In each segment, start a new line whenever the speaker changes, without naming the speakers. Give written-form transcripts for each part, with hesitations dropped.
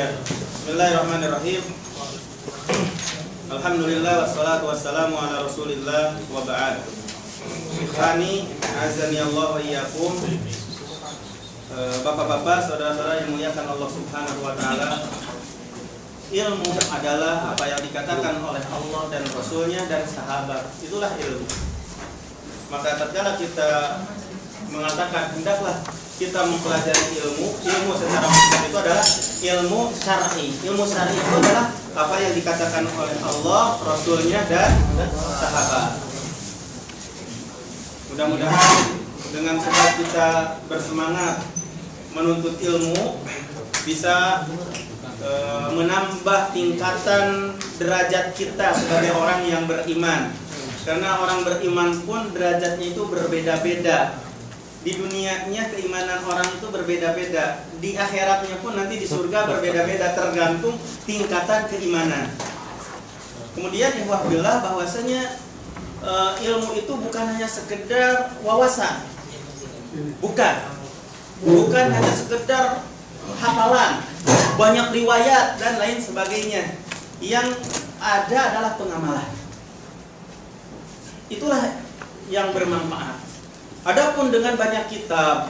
Ya. Bismillahirrahmanirrahim. Alhamdulillah wassalatu wassalamu ala Rasulillah wa ba'd. Ikhwani, azani Allah wa iyyakum. Bapak-bapak, saudara-saudara yang muliakan Allah Subhanahu wa taala. Ilmu adalah apa yang dikatakan oleh Allah dan Rasulnya dan sahabat. Itulah ilmu. Maka tatkala kita mengatakan hendaklah kita mempelajari ilmu secara umum itu adalah ilmu syar'i. Ilmu syar'i itu adalah apa yang dikatakan oleh Allah, Rasulnya dan sahabat. Mudah-mudahan dengan sebab kita bersemangat menuntut ilmu bisa menambah tingkatan derajat kita sebagai orang yang beriman. Karena orang beriman pun derajatnya itu berbeda-beda. Di dunianya keimanan orang itu berbeda-beda. Di akhiratnya pun nanti di surga berbeda-beda tergantung tingkatan keimanan. Kemudian ihwahbillah bahwasanya ilmu itu bukan hanya sekedar wawasan. Bukan hanya sekedar hafalan, banyak riwayat dan lain sebagainya. Yang ada adalah pengamalan. Itulah yang bermanfaat. Adapun dengan banyak kitab,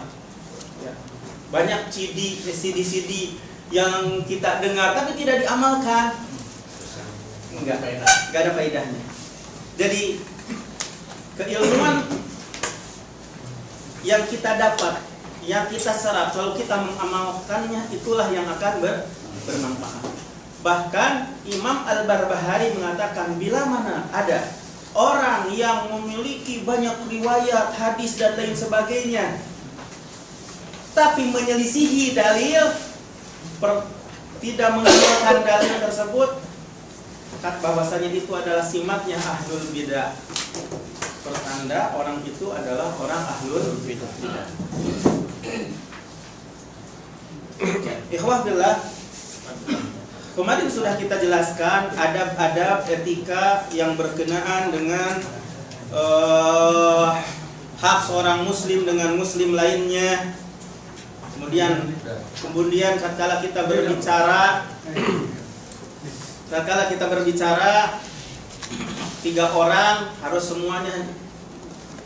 banyak CD yang kita dengar tapi tidak diamalkan, enggak ada faedahnya. Jadi keilmuan yang kita dapat, yang kita serap, kalau kita mengamalkannya, itulah yang akan bermanfaat. Bahkan Imam Al-Barbahari mengatakan, bila mana ada orang yang memiliki banyak riwayat, hadis dan lain sebagainya, tapi menyelisihi dalil, tidak mengamalkan dalil tersebut, bahwasanya itu adalah simatnya ahlul bidah. Pertanda orang itu adalah orang ahlul bidah. Ikhwah billah, kemarin sudah kita jelaskan adab-adab etika yang berkenaan dengan hak seorang muslim dengan muslim lainnya. Kemudian tatkala kita berbicara 3 orang harus semuanya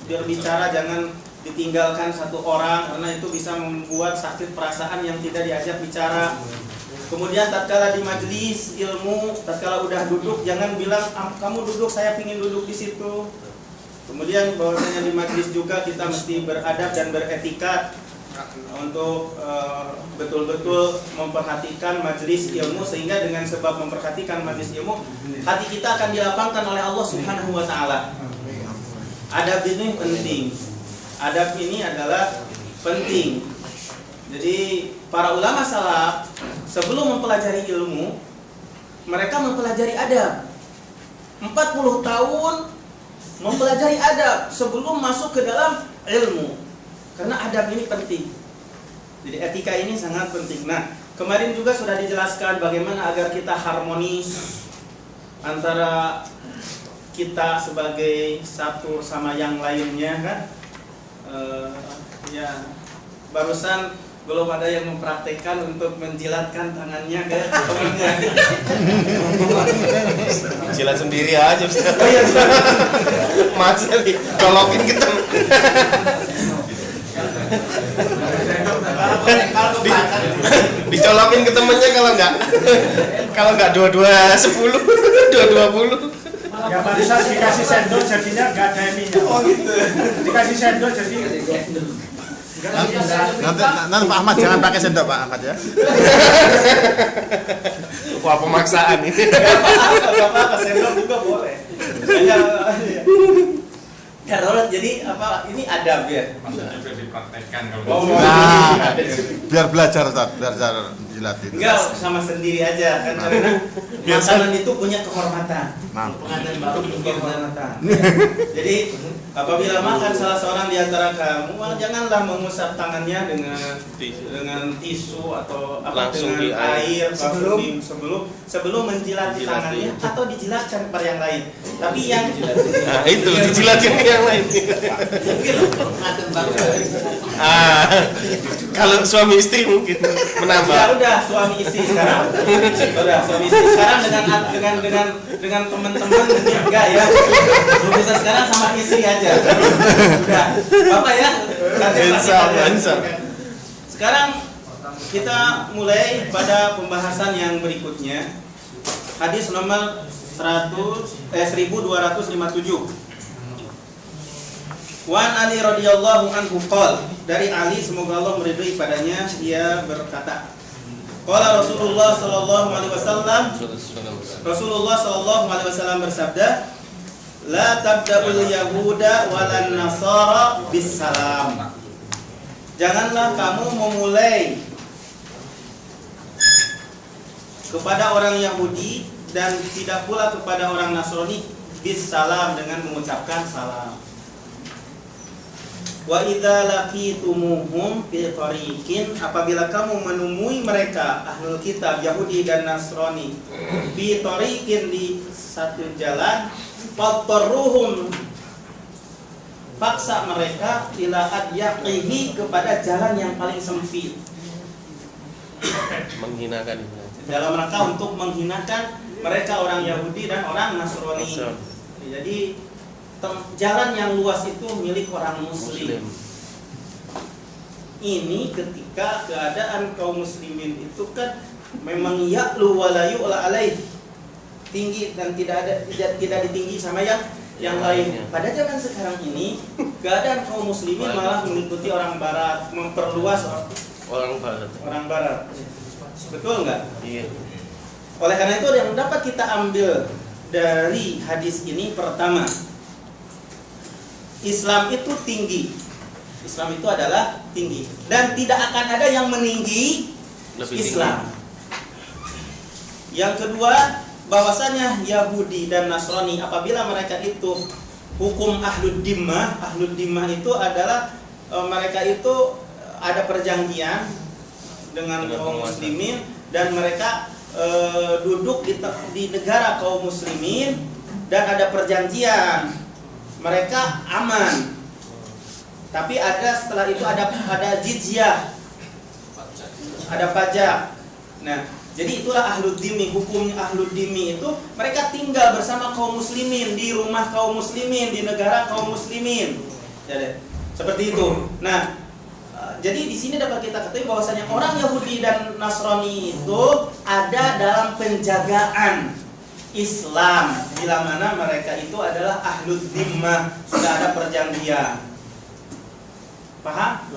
berbicara, jangan ditinggalkan 1 orang karena itu bisa membuat sakit perasaan yang tidak diajak bicara. Kemudian tatkala di majelis ilmu, tatkala udah duduk, jangan bilang kamu duduk, saya ingin duduk di situ. Kemudian bahwasanya di majelis juga kita mesti beradab dan beretika untuk betul-betul memperhatikan majelis ilmu, sehingga dengan sebab memperhatikan majelis ilmu, hati kita akan dilapangkan oleh Allah Subhanahu wa taala. Adab ini penting. Adab ini adalah penting. Jadi para ulama salaf sebelum mempelajari ilmu, mereka mempelajari adab. 40 tahun mempelajari adab sebelum masuk ke dalam ilmu. Karena adab ini penting. Jadi etika ini sangat penting. Nah, kemarin juga sudah dijelaskan bagaimana agar kita harmonis antara kita sebagai satu sama yang lainnya, kan? Barusan belum ada yang mempraktekkan untuk menjilatkan tangannya ke temannya.
Jilat sendiri aja, Ustaz.
Oh iya,
Masa colokin kita. Dicolokin ke temennya, kalau nggak 22-10, 2-20.
Ya barusan dikasih sendok jadinya nggak ada ininya.
Oh gitu.
Dikasih sendok jadi
Nanti Pak Ahmad jangan pakai sendok Pak Ahmad ya.
Wah, pemaksaan ini.
Apa sendok juga boleh. Jadi apa ini adab ya?
Maksudnya biar dipraktekkan kalau
Nah, biar belajar Ustaz, belajar jilat itu.
Enggak, sama sendiri aja kan, karena makanan itu punya kehormatan. Pengantin baru punya kehormatan. Jadi apabila makan salah seorang di antara kamu, janganlah mengusap tangannya dengan tisu atau
Langsung
dengan
di air.
sebelum menjilati tangannya atau dijilatkan kepada yang lain. Tapi yang
Nah, itu dijilatin ke yang lain.
pengantin baru.
Kalau suami istri mungkin menambah.
Ya udah sudah suami istri sekarang. Sudah suami istri sekarang dengan teman-teman mungkin enggak ya. Belum bisa sekarang sama istri aja. Sudah. Bapak ya.
Insya.
Sekarang kita mulai pada pembahasan yang berikutnya. Hadis nomor 1257. Wan Ali radhiyallahu anhu qol, dari Ali semoga Allah meridhai padanya, dia berkata, qala Rasulullah sallallahu alaihi wasallam bersabda, la tabda'ul yahuda walan nasara bis salam. Janganlah kamu memulai kepada orang Yahudi dan tidak pula kepada orang Nasrani bis salam, dengan mengucapkan salam. Wa idza laqitumuhum fi tariqin, apabila kamu menemui mereka ahlul kitab Yahudi dan Nasrani fi tariqin, di satu jalan, fattaruhum, paksa mereka, ila adyaqihi, kepada jalan yang paling sempit,
Menghinakan.
dalam rangka untuk menghinakan mereka orang Yahudi dan orang Nasrani. Jadi jalan yang luas itu milik orang muslim. Ini ketika keadaan kaum muslimin itu kan memang ya'lu wa la yu'la alaih, tinggi dan tidak ditinggi sama yang lain. Pada zaman sekarang ini keadaan kaum muslimin malah mengikuti orang barat, memperluas orang barat. Betul nggak?
Iya.
Oleh karena itu yang dapat kita ambil dari hadis ini, pertama, Islam itu tinggi. Islam itu adalah tinggi dan tidak akan ada yang meninggi Islam. Yang kedua, bahwasanya Yahudi dan Nasrani apabila mereka itu hukum ahlud dimmah itu adalah mereka itu ada perjanjian dengan kaum muslimin dan mereka duduk di negara kaum muslimin dan ada perjanjian, mereka aman. Tapi setelah itu ada jizyah, ada pajak. Nah, jadi itulah ahlud dhimmi. Hukumnya ahlud dhimmi itu mereka tinggal bersama kaum muslimin, di rumah kaum muslimin, di negara kaum muslimin. Jadi, seperti itu. Nah, jadi di sini dapat kita ketahui bahwasanya orang Yahudi dan Nasrani itu ada dalam penjagaan Islam, bila mana mereka itu adalah ahlud dhimmah, sudah ada perjanjian. Paham?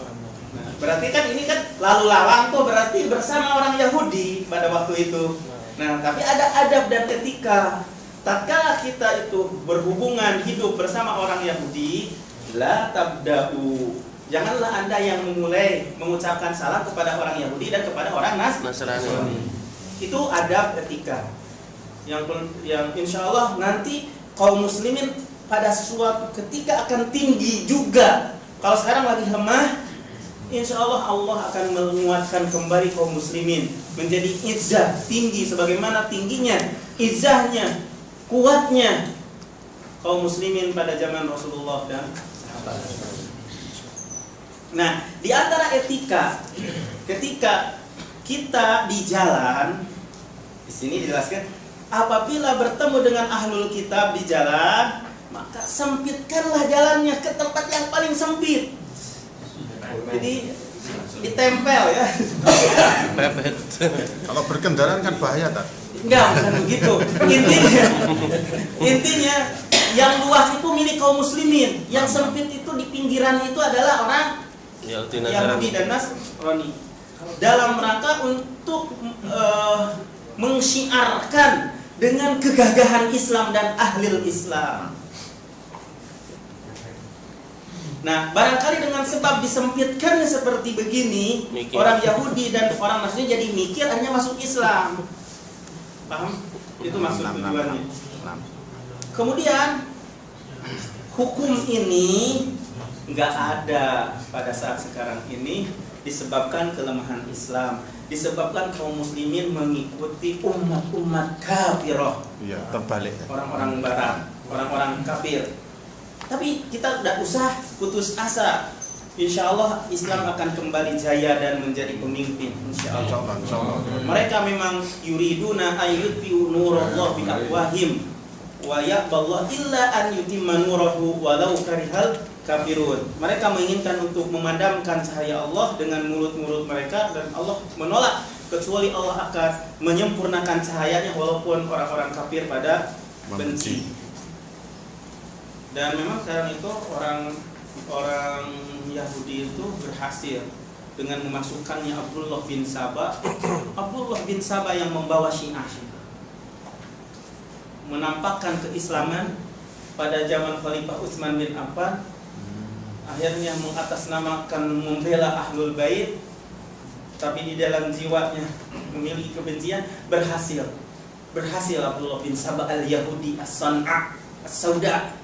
Nah, berarti kan ini kan lalu lalang tuh, berarti bersama orang Yahudi pada waktu itu. Nah, tapi ada adab dan etika. Tatkala kita itu berhubungan hidup bersama orang Yahudi, la tabda'u, janganlah Anda yang memulai mengucapkan salam kepada orang Yahudi dan kepada orang Nasrani. Itu adab etika yang insya Allah nanti kaum muslimin pada suatu ketika akan tinggi juga. Kalau sekarang lagi lemah, insya Allah Allah akan menguatkan kembali kaum muslimin menjadi izzah, tinggi sebagaimana tingginya, izzahnya, kuatnya kaum muslimin pada zaman Rasulullah dan sahabat. Nah, di antara etika ketika kita di jalan, di sini dijelaskan, apabila bertemu dengan ahlul kitab di jalan, maka sempitkanlah jalannya ke tempat yang paling sempit. Jadi ditempel ya.
Kalau berkendaraan kan bahaya, tak?
Enggak, bukan begitu. Intinya yang luas itu milik kaum muslimin, yang sempit itu di pinggiran itu adalah orang Yahudi dan Nasrani. Dalam rangka untuk mensyiarkan dengan kegagahan Islam dan ahlil Islam. Nah, barangkali dengan sebab disempitkannya seperti begini, orang Yahudi dan orang Nasrani jadi mikir akhirnya masuk Islam. Paham? Itu maksud tujuannya. Kemudian hukum ini nggak ada pada saat sekarang ini disebabkan kelemahan Islam, disebabkan kaum muslimin mengikuti umat-umat kafirah.
Iya, terbalik.
Orang-orang barat, orang-orang kafir. Tapi kita tidak usah putus asa. insya Allah Islam akan kembali jaya dan menjadi pemimpin, insya Allah. Mereka memang yuriduna ayyutfi'u nurallah bi afwahim wa ya'ballahu illa an yutimma nurahu walau karihal kafirun. Mereka menginginkan untuk memadamkan cahaya Allah dengan mulut-mulut mereka, dan Allah menolak kecuali Allah akan menyempurnakan cahayanya walaupun orang-orang kafir pada benci. Dan memang sekarang itu orang Yahudi itu berhasil dengan memasukkannya Abdullah bin Saba. Abdullah bin Saba yang membawa Syiah, menampakkan keislaman pada zaman Khalifah Utsman bin Affan, akhirnya mengatasnamakan membela Ahlul Bait, tapi di dalam jiwanya memiliki kebencian. Berhasil Abdullah bin Saba al-Yahudi as-San'a as-Sauda.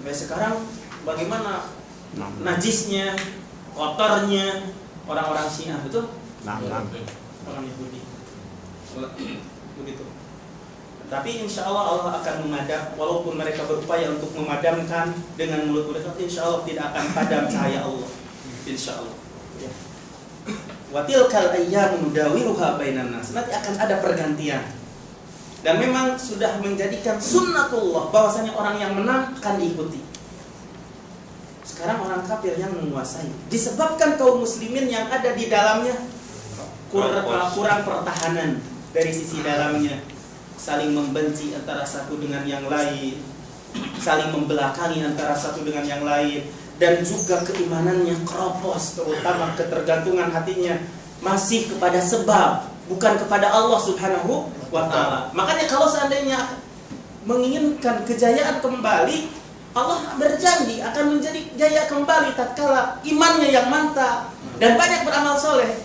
Sampai sekarang bagaimana najisnya, kotornya orang-orang Syiah, betul? Orang Yahudi. Begitu. Tapi insya Allah akan memadam, walaupun mereka berupaya untuk memadamkan dengan mulut mereka, insya Allah tidak akan padam cahaya Allah. Insya Allah. Wa tilkal ayyamu nudawiluha bainan nas. Nanti akan ada pergantian. Dan memang sudah menjadikan sunnatullah bahwasanya orang yang menang akan diikuti. Sekarang orang kafir yang menguasai, disebabkan kaum muslimin yang ada di dalamnya kurang pertahanan dari sisi dalamnya, saling membenci antara satu dengan yang lain, saling membelakangi antara satu dengan yang lain, dan juga keimanannya keropos, terutama ketergantungan hatinya masih kepada sebab, bukan kepada Allah Subhanahu wa ta'ala. Makanya kalau seandainya menginginkan kejayaan kembali, Allah berjanji akan menjadi jaya kembali tatkala imannya yang mantap dan banyak beramal soleh.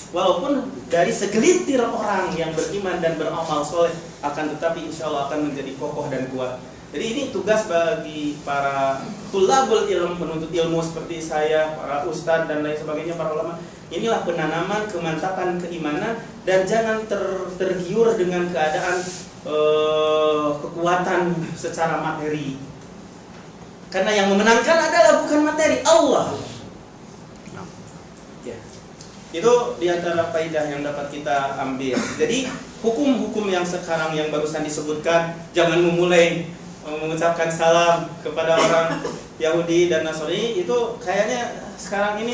Walaupun dari segelintir orang yang beriman dan beramal soleh, akan tetapi insya Allah akan menjadi kokoh dan kuat. Jadi ini tugas bagi para tulabul ilm, penuntut ilmu seperti saya, para ustadz dan lain sebagainya, para ulama. Inilah penanaman kemantapan keimanan, dan jangan tergiur dengan keadaan kekuatan secara materi. Karena yang memenangkan adalah bukan materi, Allah. Ya. Itu diantara faidah yang dapat kita ambil. Jadi hukum-hukum yang sekarang yang barusan disebutkan, jangan memulai mengucapkan salam kepada orang Yahudi dan Nasrani, itu kayaknya sekarang ini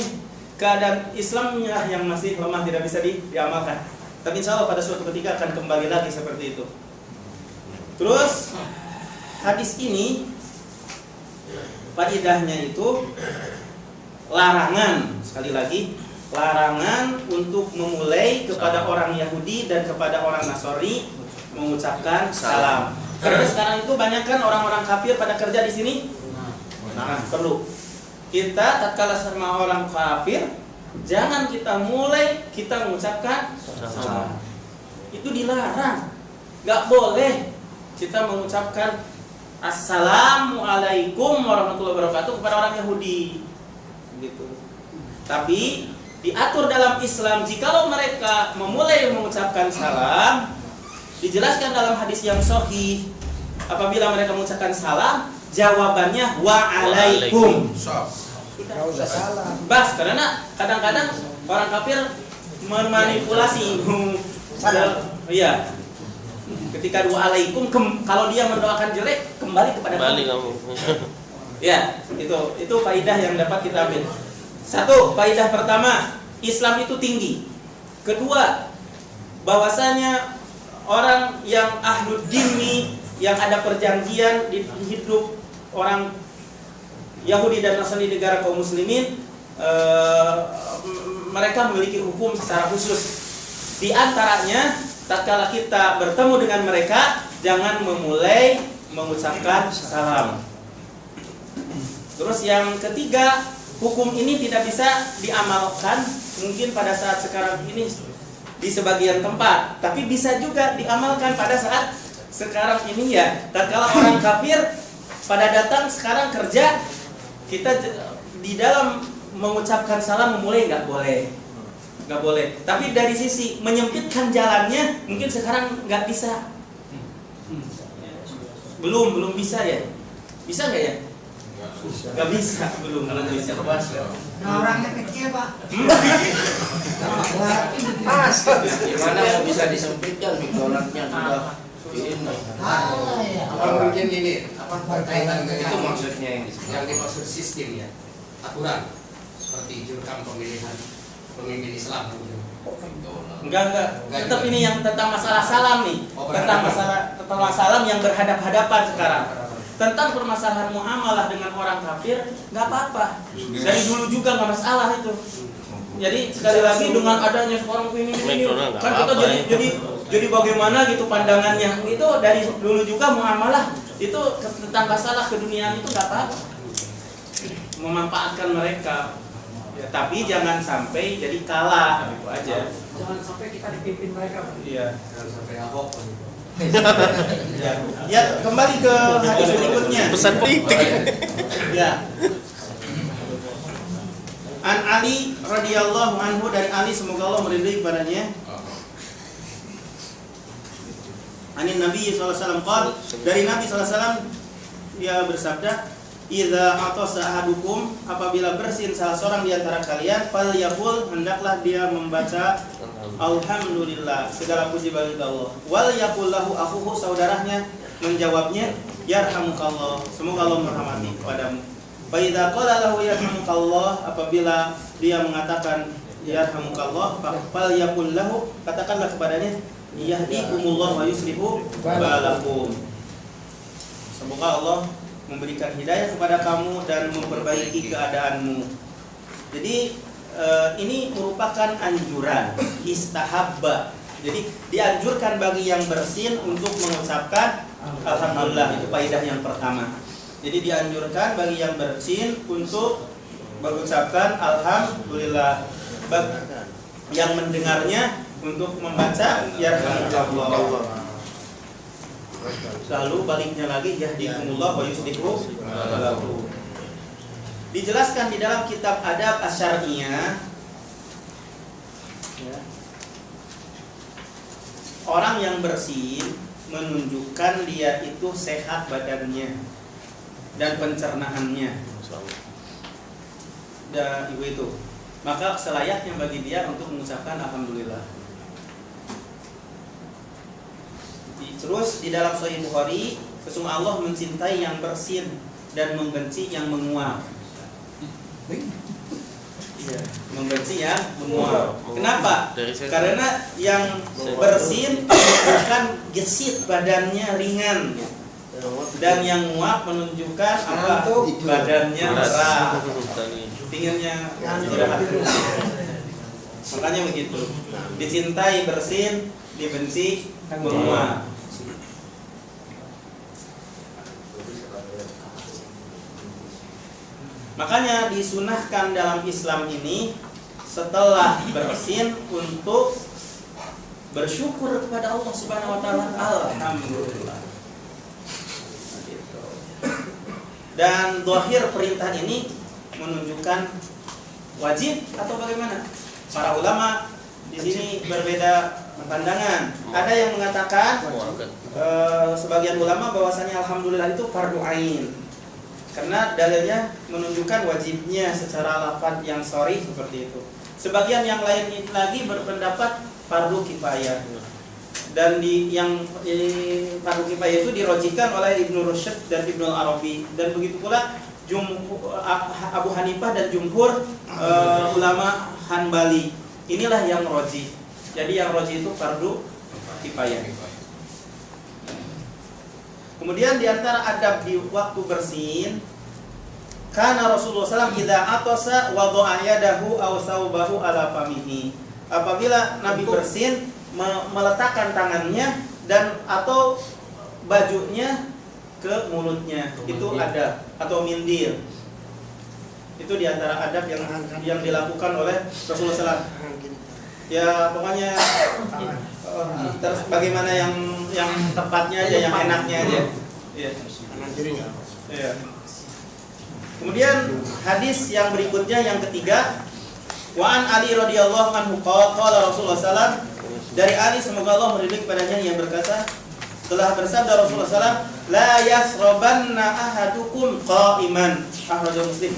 keadaan Islamnya yang masih lemah, tidak bisa diamalkan. Tapi insya Allah pada suatu ketika akan kembali lagi seperti itu. Terus hadis ini faedahnya itu larangan, sekali lagi larangan untuk memulai kepada orang Yahudi dan kepada orang Nasrani mengucapkan salam. Karena sekarang itu banyak kan orang-orang kafir pada kerja di sini. Nah, perlu kita tatkala sama orang kafir, jangan kita mulai kita mengucapkan salam. Itu dilarang. Gak boleh kita mengucapkan Assalamualaikum warahmatullahi wabarakatuh kepada orang Yahudi, gitu. Tapi diatur dalam Islam, jikalau mereka memulai mengucapkan salam, dijelaskan dalam hadis yang sahih, apabila mereka mengucapkan salam, jawabannya waalaikum. Tidak usah salam. Bas, karena kadang-kadang orang kafir memanipulasi. Iya. Ketika waalaikum, kalau dia mendoakan jelek, kembali kepada kamu. Ya, itu faidah yang dapat kita ambil. Satu, faidah pertama, Islam itu tinggi. Kedua, bahwasanya orang yang ahlud dhimmi, yang ada perjanjian di hidup orang Yahudi dan Nasrani negara kaum muslimin, mereka memiliki hukum secara khusus. Di antaranya, tatkala kita bertemu dengan mereka, jangan memulai mengucapkan salam. Terus yang ketiga, hukum ini tidak bisa diamalkan mungkin pada saat sekarang ini di sebagian tempat, tapi bisa juga diamalkan pada saat sekarang ini ya. Tatkala orang kafir pada datang sekarang kerja, kita di dalam mengucapkan salam memulai nggak boleh. Tapi dari sisi menyempitkan jalannya, mungkin sekarang nggak bisa. Belum bisa ya? Bisa nggak ya? Gak bisa, belum bisa.
Nah, orangnya kecil, Pak.
Gimana mau bisa disempitkan mikronatnya sudah ini.
Mungkin gini, apa berkaitan dengan
Itu maksudnya
yang dimaksud sistem ya, aturan seperti jurkam pemilihan pemimpin Islam.
Enggak. Tetap ini yang tentang masalah salam nih. Tentang masalah salam yang berhadap-hadapan sekarang. Tentang permasalahan muamalah dengan orang kafir, nggak apa-apa. Dari dulu juga nggak masalah itu. Jadi sekali lagi dengan adanya seorang ini kan kita jadi bagaimana gitu pandangannya. Itu dari dulu juga muamalah itu tentang masalah keduniaan itu nggak apa-apa. Memanfaatkan mereka. Ya, tapi jangan sampai jadi kalah gitu aja.
Jangan sampai kita dipimpin mereka, Pak.
Iya.
Jangan sampai Ahok.
Ya, kembali ke hadis berikutnya.
Pesan politik.
Ya. An Ali radhiyallahu anhu, dari Ali semoga Allah meridai kepadanya. Anin Nabi sallallahu alaihi wasallam qala, dari Nabi sallallahu alaihi wasallam dia bersabda, "Idza atasa ahadukum, apabila bersin salah seorang di antara kalian, falyaqul, hendaklah dia membaca alhamdulillah, segala puji bagi Allah. Wal yaqul lahu akhuhu, saudaranya menjawabnya, yarhamukallah, semoga Allah merahmati kepadamu. Fa idza qala lahu yarhamukallah, apabila dia mengatakan yarhamukallah, fal yaqul lahu, katakanlah kepadanya, yahdikumullah wa yuslihu balakum, semoga Allah memberikan hidayah kepada kamu dan memperbaiki keadaanmu. Jadi ini merupakan anjuran istahabba. Jadi dianjurkan bagi yang bersin untuk mengucapkan alhamdulillah, itu faedah yang pertama. Jadi dianjurkan bagi yang bersin untuk mengucapkan alhamdulillah. Yang mendengarnya untuk membaca yarhamukallah. Lalu baliknya lagi yahdikumullah wa yuslihu balakum. Dijelaskan di dalam kitab Adab Asy-Syar'iyyah, ya, orang yang bersin menunjukkan dia itu sehat badannya dan pencernaannya. Dan ibu itu, maka selayaknya bagi dia untuk mengucapkan alhamdulillah. Terus di dalam Sahih Bukhari, sesungguhnya Allah mencintai yang bersin dan membenci yang menguap. Iya, membenci yang menguap. Kenapa? Karena yang bersin menunjukkan gesit, badannya ringan, dan yang menguap menunjukkan apa? Badannya berat, pinginnya istirahat. Makanya begitu. Dicintai bersin, dibenci menguap. Makanya disunahkan dalam Islam ini setelah bersin untuk bersyukur kepada Allah Subhanahu wa taala, alhamdulillah. Dan zahir perintah ini menunjukkan wajib atau bagaimana? Para ulama di sini berbeda pandangan. Ada yang mengatakan sebagian ulama bahwasanya alhamdulillah itu fardu ain. Karena dalilnya menunjukkan wajibnya secara lafaz yang sharih seperti itu. Sebagian yang lain lagi berpendapat fardu kifayah. Dan fardu kifayah itu dirojikan oleh Ibnu Rusyd dan Ibnu Arabi, dan begitu pula Abu Hanifah dan jumhur ulama Hanbali. Inilah yang roji. Jadi yang roji itu fardu kifayah. Kemudian di antara adab di waktu bersin, karena Rasulullah SAW idza atasa wada'a yadahu aw saubahu ala famihi. Apabila Nabi bersin meletakkan tangannya dan atau bajunya ke mulutnya, itu adab, atau mindil. Itu di antara adab yang dilakukan oleh Rasulullah SAW. Ya pokoknya terus bagaimana yang tepatnya aja, yang enaknya aja. Iya. Iya. Kemudian hadis yang berikutnya yang ketiga, wa an Ali radhiyallahu anhu qala Rasulullah sallallahu, dari Ali semoga Allah meridai kepadanya yang berkata, telah bersabda Rasulullah SAW, la yasrobanna ahadukum qa'iman, akhrajahu Muslim.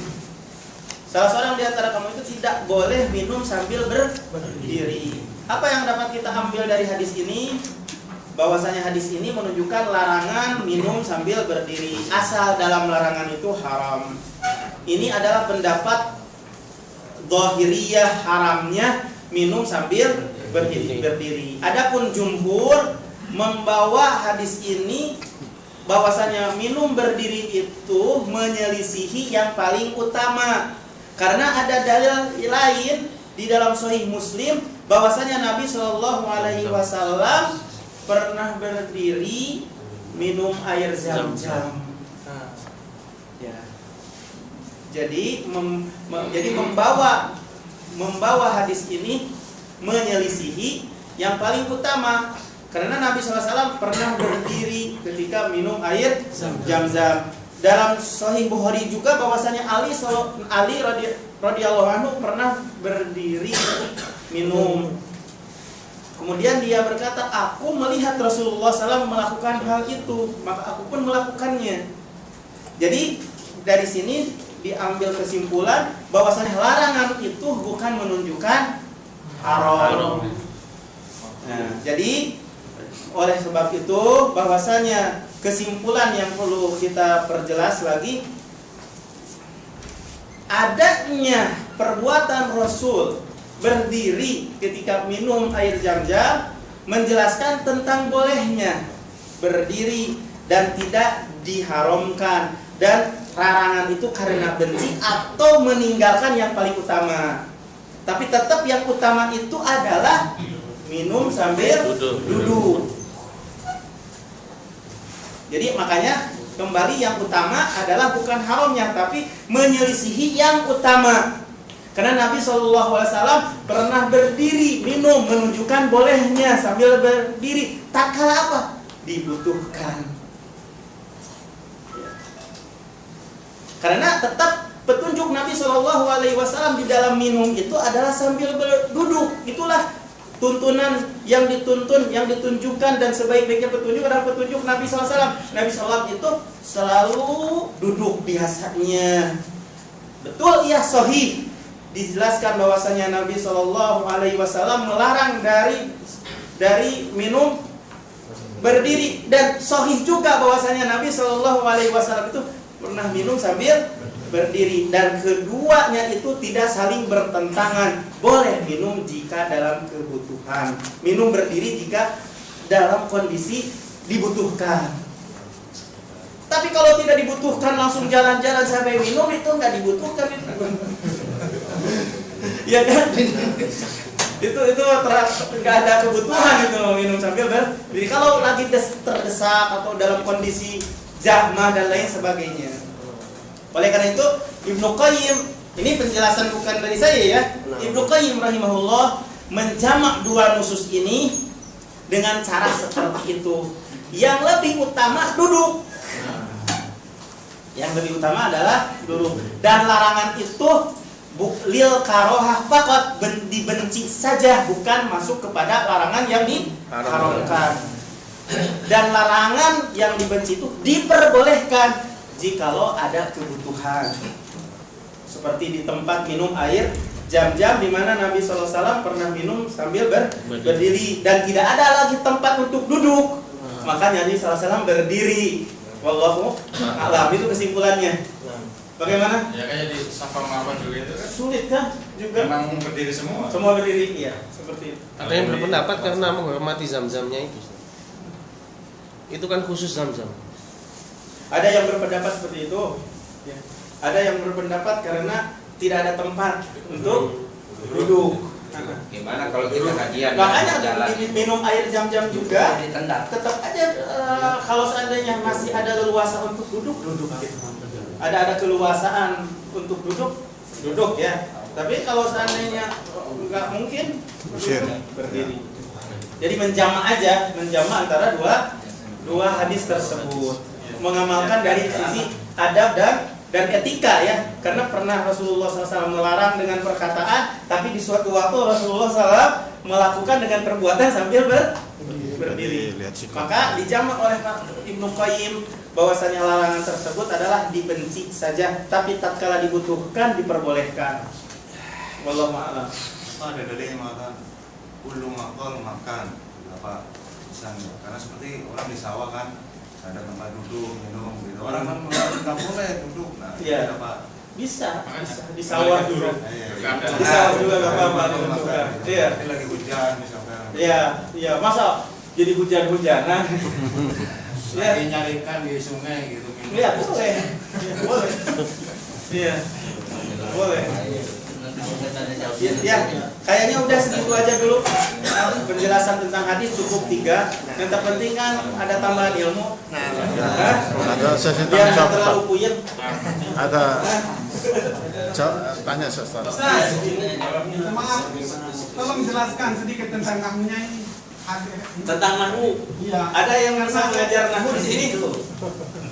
Salah seorang di antara kamu itu tidak boleh minum sambil berdiri. Apa yang dapat kita ambil dari hadis ini? Bahwasanya hadis ini menunjukkan larangan minum sambil berdiri, asal dalam larangan itu haram. Ini adalah pendapat zahiriyah haramnya minum sambil berdiri. Adapun jumhur membawa hadis ini bahwasanya minum berdiri itu menyelisihi yang paling utama. Karena ada dalil lain di dalam Sahih Muslim bahwasanya Nabi Shallallahu Alaihi Wasallam pernah berdiri minum air zam-zam. Ya. Jadi membawa hadis ini menyelisihi yang paling utama, karena Nabi SAW pernah berdiri ketika minum air zam-zam. Dalam Sahih Bukhari juga bahwasanya Ali radhiyallahu anhu pernah berdiri minum. Kemudian dia berkata, aku melihat Rasulullah SAW melakukan hal itu, maka aku pun melakukannya. Jadi dari sini diambil kesimpulan bahwasanya larangan itu bukan menunjukkan haram. Nah, jadi oleh sebab itu bahwasanya kesimpulan yang perlu kita perjelas lagi, adanya perbuatan Rasul berdiri ketika minum air zam-zam menjelaskan tentang bolehnya berdiri dan tidak diharamkan, dan larangan itu karena benci atau meninggalkan yang paling utama. Tapi tetap yang utama itu adalah minum sambil duduk. Jadi makanya kembali yang utama adalah bukan haramnya, tapi menyelisihi yang utama. Karena Nabi SAW pernah berdiri minum, menunjukkan bolehnya sambil berdiri. Tak kala apa? Dibutuhkan. Karena tetap petunjuk Nabi SAW di dalam minum itu adalah sambil duduk. Itulah tuntunan yang dituntun, yang ditunjukkan, dan sebaik-baiknya petunjuk adalah petunjuk Nabi SAW. Nabi SAW itu selalu duduk biasanya. Betul, iya, sahih. Dijelaskan bahwasanya Nabi SAW melarang dari minum berdiri, dan sahih juga bahwasanya Nabi SAW itu pernah minum sambil berdiri, dan keduanya itu tidak saling bertentangan. Boleh minum jika dalam kebutuhan, minum berdiri jika dalam kondisi dibutuhkan. Tapi kalau tidak dibutuhkan langsung jalan-jalan sampai minum, itu nggak dibutuhkan itu. Ya kan? itu nggak ada kebutuhan itu minum sambil berdiri. Kalau lagi terdesak atau dalam kondisi jahmah dan lain sebagainya. Oleh karena itu Ibnu Qayyim, ini penjelasan bukan dari saya ya, Ibnu Qayyim rahimahullah menjamak dua nusus ini dengan cara seperti itu. Yang lebih utama duduk. Yang lebih utama adalah duduk. Dan larangan itu lil karohah faqat, dibenci saja, bukan masuk kepada larangan yang diharamkan. Dan larangan yang dibenci itu diperbolehkan jikalau ada kebutuhan. Seperti di tempat minum air zam-zam di mana Nabi SAW pernah minum sambil berdiri, dan tidak ada lagi tempat untuk duduk. Makanya Nabi SAW berdiri. Wallahu a'lam, itu kesimpulannya. Bagaimana?
Ya kayak di Safa Marwah juga itu kan.
Sulit kan? Juga.
Memang berdiri semua.
Semua berdiri, iya, seperti itu.
Ada yang berpendapat karena menghormati zam-zamnya itu. Itu kan khusus zam-zam.
Ada yang berpendapat seperti itu. Ya. Ada yang berpendapat karena tidak ada tempat untuk duduk.
Gimana kalau kita kajian
Makanya
jalan
minum air zam-zam juga
ditendang?
tetap aja kalau seandainya masih ada leluasa untuk duduk. Ada keluasaan untuk duduk ya. Tapi kalau seandainya nggak mungkin berdiri. Jadi menjamak antara dua hadis tersebut. Mengamalkan dari sisi adab dan etika ya. Karena pernah Rasulullah SAW melarang dengan perkataan, tapi di suatu waktu Rasulullah SAW melakukan dengan perbuatan sambil berdiri.
Lihat sikap.
Maka dijamak oleh Ibnu Qayyim bahwasanya larangan tersebut adalah dibenci saja, tapi tatkala dibutuhkan diperbolehkan. Wallahu a'lam.
Ada dalil yang mengatakan ulu makol makan apa misalnya, karena seperti orang di sawah kan ada tempat duduk minum gitu, orang kan nggak boleh duduk, nah
Iya.
itu apa?
Bisa di sawah juga. Di sawah juga nggak apa-apa ditentukan. Iya.
Ini lagi hujan misalkan.
Iya, masa jadi hujan-hujanan.
Lagi nyarikan di sungai gitu.
Iya, boleh. Boleh. Iya. Boleh. Ya, kayaknya udah segitu aja dulu penjelasan tentang hadis, cukup 3. Yang terpenting kan ada tambahan ilmu.
Ada sesi
Biar
tanya
nggak
jawab.
terlalu puyeng.
Ada tanya Ustaz.
Ustaz, maaf, tolong jelaskan sedikit tentang nahunya ini.
Tentang nahu.
Iya.
Ada yang bisa mengajar nahu di sini?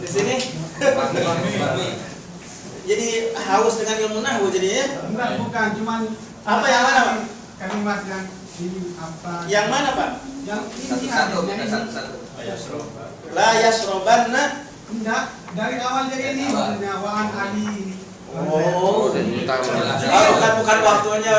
Di sini? Jadi haus dengan ilmu nahu jadinya?
Enggak, bukan, cuman
Apa yang mana, Pak?
kalimat yang ini apa?
Yang mana, Pak?
Yang ini
Satu-satu,
ada, yang
kita
ini.
satu-satu.
La yasrobanna.
Enggak, dari awalnya ini nyawaan Ali.
Oh,
Utama.
bukan waktunya.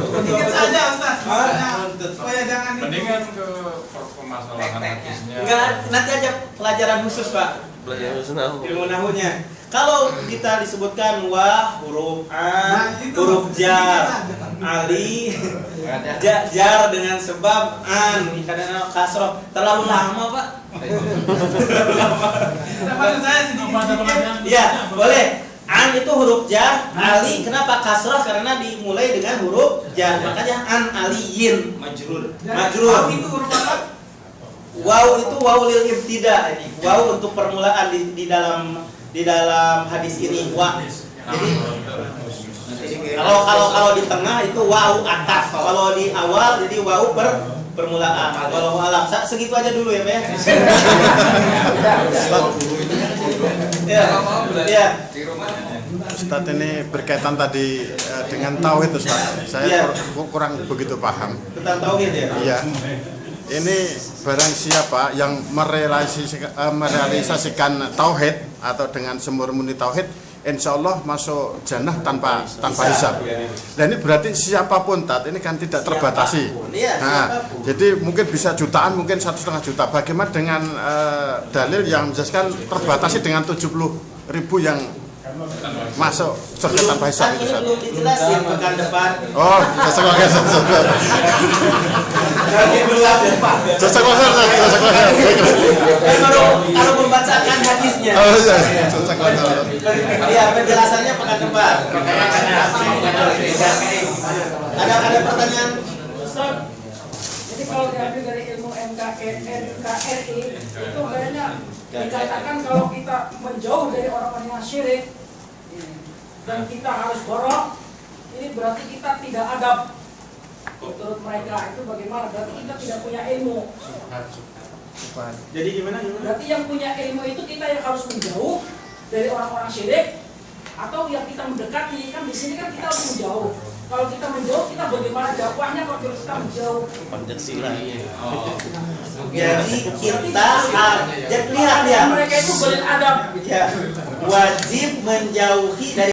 Sedikit saja Ustaz.
Ah.
Supaya jangan itu.
Mendingan ke permasalahan hadisnya.
Enggak, nanti aja pelajaran khusus, Pak.
Belajar nahu.
Ilmu nahunya. Kalau kita disebutkan wa, huruf a,
Nah, itu.
huruf jar, ali, jar dengan sebab an, kadang kasroh, terlalu lama, Pak.
Maksud saya sedikit.
Iya, boleh. An itu huruf jar, ali kenapa kasroh? Karena dimulai dengan huruf jar, makanya an aliyin.
Majrur.
Majrur.
Itu huruf apa?
Waw itu waw lil ibtida ini. Waw untuk permulaan di dalam hadis ini wa. Jadi kalau di tengah itu waw atas, kalau di awal jadi waw permulaan. Wallahu alam. Segitu aja dulu ya, Pak ya. Ya. Ya.
Ustaz ini berkaitan tadi dengan tauhid Ustaz.
Iya.
Saya kurang begitu paham.
Tentang tauhid ya.
Iya. Ini barang siapa yang merealisasikan tauhid atau dengan semurni tauhid, insya Allah masuk jannah tanpa hisab. Dan ini berarti siapapun ini kan tidak terbatasi.
Siapapun, iya,
Nah,
siapapun.
jadi mungkin bisa jutaan, mungkin 1,5 juta. Bagaimana dengan dalil yang menjelaskan terbatasi dengan 70.000 yang masuk surga tanpa hisab
Kan
itu
ini
Ustaz?
belum dijelasin pekan depan.
Oh,
Kalau membacakan hadisnya.
Oh iya,
Iya, penjelasannya pekan depan. Ada pertanyaan?
Jadi kalau diambil dari ilmu NKRI itu kayaknya dikatakan kalau kita menjauh dari orang-orang yang syirik dan kita harus borok, ini berarti kita tidak adab. Menurut mereka itu bagaimana? Berarti kita tidak punya ilmu.
Jadi gimana?
Berarti yang punya ilmu itu kita yang harus menjauh dari orang-orang syirik, atau yang kita mendekati. Kan di sini kan kita harus menjauh. Kalau kita menjauh, kita bagaimana dakwahnya kalau kita menjauh?
Pancasila.
Jadi kita lihat ya.
Mereka itu beradab.
Ya, wajib menjauhi dari